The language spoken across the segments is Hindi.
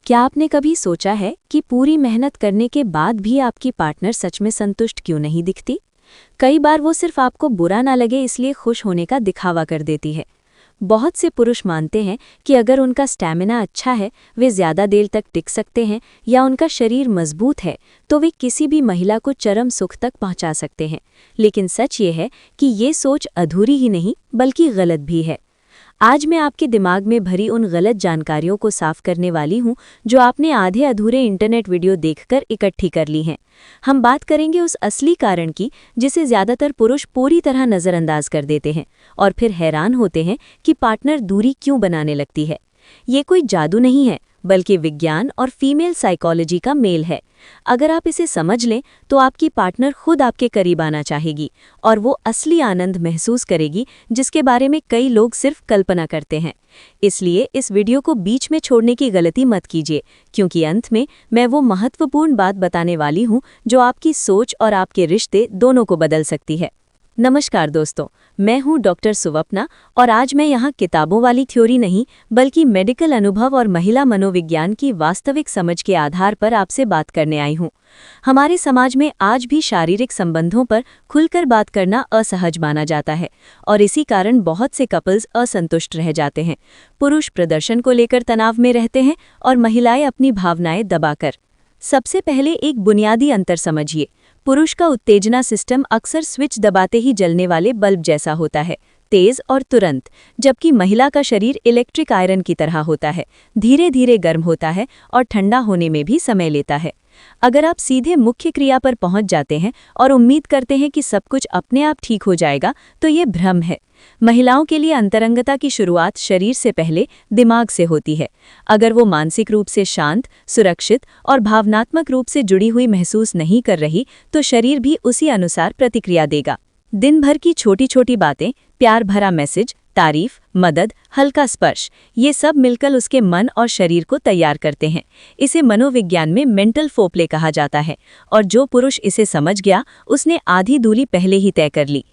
क्या आपने कभी सोचा है कि पूरी मेहनत करने के बाद भी आपकी पार्टनर सच में संतुष्ट क्यों नहीं दिखती? कई बार वो सिर्फ आपको बुरा ना लगे इसलिए खुश होने का दिखावा कर देती है। बहुत से पुरुष मानते हैं कि अगर उनका स्टैमिना अच्छा है, वे ज्यादा देर तक टिक सकते हैं या उनका शरीर मजबूत है, तो वे किसी भी महिला को चरम सुख तक पहुंचा सकते हैं। लेकिन सच ये है कि ये सोच अधूरी ही नहीं बल्कि गलत भी है। आज मैं आपके दिमाग में भरी उन गलत जानकारियों को साफ करने वाली हूं जो आपने आधे अधूरे इंटरनेट वीडियो देखकर इकट्ठी कर ली हैं। हम बात करेंगे उस असली कारण की जिसे ज्यादातर पुरुष पूरी तरह नजरअंदाज कर देते हैं और फिर हैरान होते हैं कि पार्टनर दूरी क्यों बनाने लगती है। ये कोई जादू नहीं है बल्कि विज्ञान और फीमेल साइकोलॉजी का मेल है। अगर आप इसे समझ लें तो आपकी पार्टनर खुद आपके करीब आना चाहेगी और वो असली आनंद महसूस करेगी जिसके बारे में कई लोग सिर्फ कल्पना करते हैं। इसलिए इस वीडियो को बीच में छोड़ने की गलती मत कीजिए, क्योंकि अंत में मैं वो महत्वपूर्ण बात बताने वाली हूँ जो आपकी सोच और आपके रिश्ते दोनों को बदल सकती है। नमस्कार दोस्तों, मैं हूं डॉक्टर सुवप्ना और आज मैं यहां किताबों वाली थ्योरी नहीं बल्कि मेडिकल अनुभव और महिला मनोविज्ञान की वास्तविक समझ के आधार पर आपसे बात करने आई हूं। हमारे समाज में आज भी शारीरिक संबंधों पर खुलकर बात करना असहज माना जाता है और इसी कारण बहुत से कपल्स असंतुष्ट रह जाते हैं। पुरुष प्रदर्शन को लेकर तनाव में रहते हैं और महिलाएं अपनी भावनाएं दबाकर। सबसे पहले एक बुनियादी अंतर समझिए। पुरुष का उत्तेजना सिस्टम अक्सर स्विच दबाते ही जलने वाले बल्ब जैसा होता है, तेज और तुरंत, जबकि महिला का शरीर इलेक्ट्रिक आयरन की तरह होता है, धीरे धीरे गर्म होता है और ठंडा होने में भी समय लेता है। अगर आप सीधे मुख्य क्रिया पर पहुंच जाते हैं और उम्मीद करते हैं कि सब कुछ अपने आप ठीक हो जाएगा, तो ये भ्रम है। महिलाओं के लिए अंतरंगता की शुरुआत शरीर से पहले दिमाग से होती है। अगर वो मानसिक रूप से शांत, सुरक्षित और भावनात्मक रूप से जुड़ी हुई महसूस नहीं कर रही, तो शरीर भी उसी अनुसार प्रतिक्रिया देगा। दिन भर की छोटी छोटी बातें, प्यार भरा मैसेज, तारीफ, मदद, हल्का स्पर्श, ये सब मिलकर उसके मन और शरीर को तैयार करते हैं। इसे मनोविज्ञान में मेंटल फोरप्ले कहा जाता है और जो पुरुष इसे समझ गया उसने आधी दूरी पहले ही तय कर ली।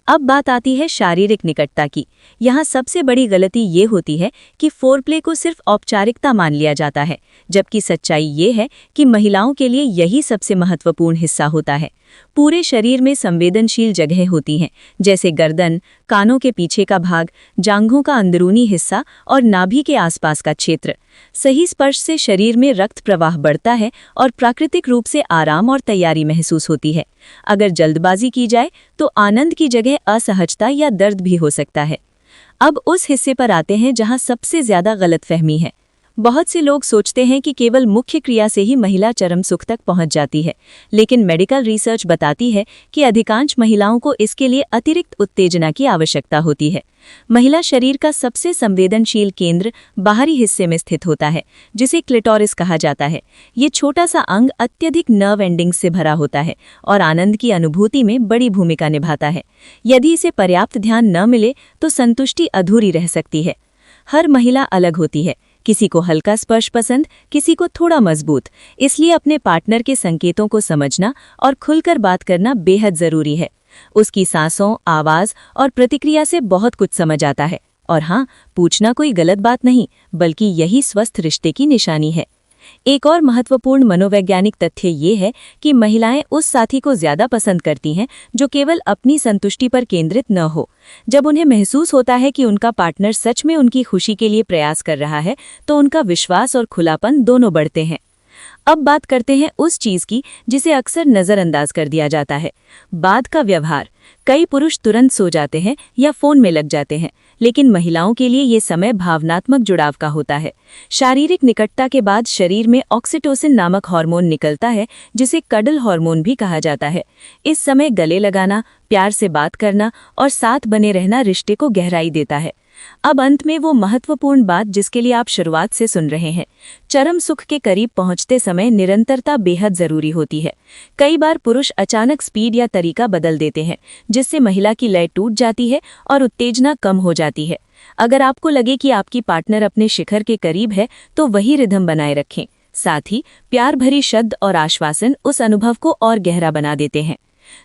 अब बात आती है शारीरिक निकटता की। यहाँ सबसे बड़ी गलती ये होती है कि फोरप्ले को सिर्फ औपचारिकता मान लिया जाता है, जबकि सच्चाई ये है कि महिलाओं के लिए यही सबसे महत्वपूर्ण हिस्सा होता है। पूरे शरीर में संवेदनशील जगहें होती हैं, जैसे गर्दन, कानों के पीछे का भाग, जांघों का अंदरूनी हिस्सा और नाभि के आसपास का क्षेत्र। सही स्पर्श से शरीर में रक्त प्रवाह बढ़ता है और प्राकृतिक रूप से आराम और तैयारी महसूस होती है। अगर जल्दबाजी की जाए तो आनंद की जगह असहजता या दर्द भी हो सकता है। अब उस हिस्से पर आते हैं जहां सबसे ज्यादा गलतफहमी है। बहुत से लोग सोचते हैं कि केवल मुख्य क्रिया से ही महिला चरम सुख तक पहुंच जाती है, लेकिन मेडिकल रिसर्च बताती है कि अधिकांश महिलाओं को इसके लिए अतिरिक्त उत्तेजना की आवश्यकता होती है। महिला शरीर का सबसे संवेदनशील केंद्र बाहरी हिस्से में स्थित होता है, जिसे क्लिटोरिस कहा जाता है। ये छोटा सा अंग अत्यधिक नर्व एंडिंग्स से भरा होता है और आनंद की अनुभूति में बड़ी भूमिका निभाता है। यदि इसे पर्याप्त ध्यान न मिले तो संतुष्टि अधूरी रह सकती है। हर महिला अलग होती है, किसी को हल्का स्पर्श पसंद, किसी को थोड़ा मजबूत। इसलिए अपने पार्टनर के संकेतों को समझना और खुलकर बात करना बेहद जरूरी है। उसकी सांसों, आवाज और प्रतिक्रिया से बहुत कुछ समझ आता है। और हाँ, पूछना कोई गलत बात नहीं, बल्कि यही स्वस्थ रिश्ते की निशानी है। एक और महत्वपूर्ण मनोवैज्ञानिक तथ्य ये है कि महिलाएं उस साथी को ज्यादा पसंद करती हैं जो केवल अपनी संतुष्टि पर केंद्रित न हो। जब उन्हें महसूस होता है कि उनका पार्टनर सच में उनकी खुशी के लिए प्रयास कर रहा है, तो उनका विश्वास और खुलापन दोनों बढ़ते हैं। अब बात करते हैं उस चीज की जिसे अक्सर नजरअंदाज कर दिया जाता है, बाद का व्यवहार। कई पुरुष तुरंत सो जाते हैं या फोन में लग जाते हैं, लेकिन महिलाओं के लिए ये समय भावनात्मक जुड़ाव का होता है। शारीरिक निकटता के बाद शरीर में ऑक्सीटोसिन नामक हार्मोन निकलता है, जिसे कडल हार्मोन भी कहा जाता है। इस समय गले लगाना, प्यार से बात करना और साथ बने रहना रिश्ते को गहराई देता है। अब अंत में वो महत्वपूर्ण बात जिसके लिए आप शुरुआत से सुन रहे हैं। चरम सुख के करीब पहुंचते समय निरंतरता बेहद जरूरी होती है। कई बार पुरुष अचानक स्पीड या तरीका बदल देते हैं, जिससे महिला की लय टूट जाती है और उत्तेजना कम हो जाती है। अगर आपको लगे कि आपकी पार्टनर अपने शिखर के करीब है, तो वही रिदम बनाए रखें। साथ ही प्यार भरी शब्द और आश्वासन उस अनुभव को और गहरा बना देते हैं।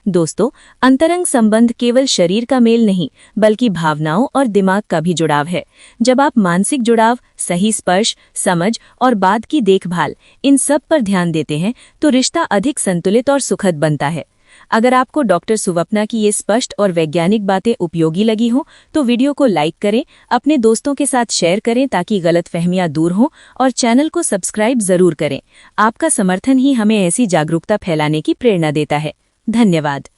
दोस्तों, अंतरंग संबंध केवल शरीर का मेल नहीं, बल्कि भावनाओं और दिमाग का भी जुड़ाव है। जब आप मानसिक जुड़ाव, सही स्पर्श, समझ और बात की देखभाल, इन सब पर ध्यान देते हैं, तो रिश्ता अधिक संतुलित और सुखद बनता है। अगर आपको डॉक्टर सुवप्ना की ये स्पष्ट और वैज्ञानिक बातें उपयोगी लगी हो, तो वीडियो को लाइक करें, अपने दोस्तों के साथ शेयर करें ताकि गलतफहमियां दूर हों, और चैनल को सब्सक्राइब जरूर करें। आपका समर्थन ही हमें ऐसी जागरूकता फैलाने की प्रेरणा देता है। धन्यवाद।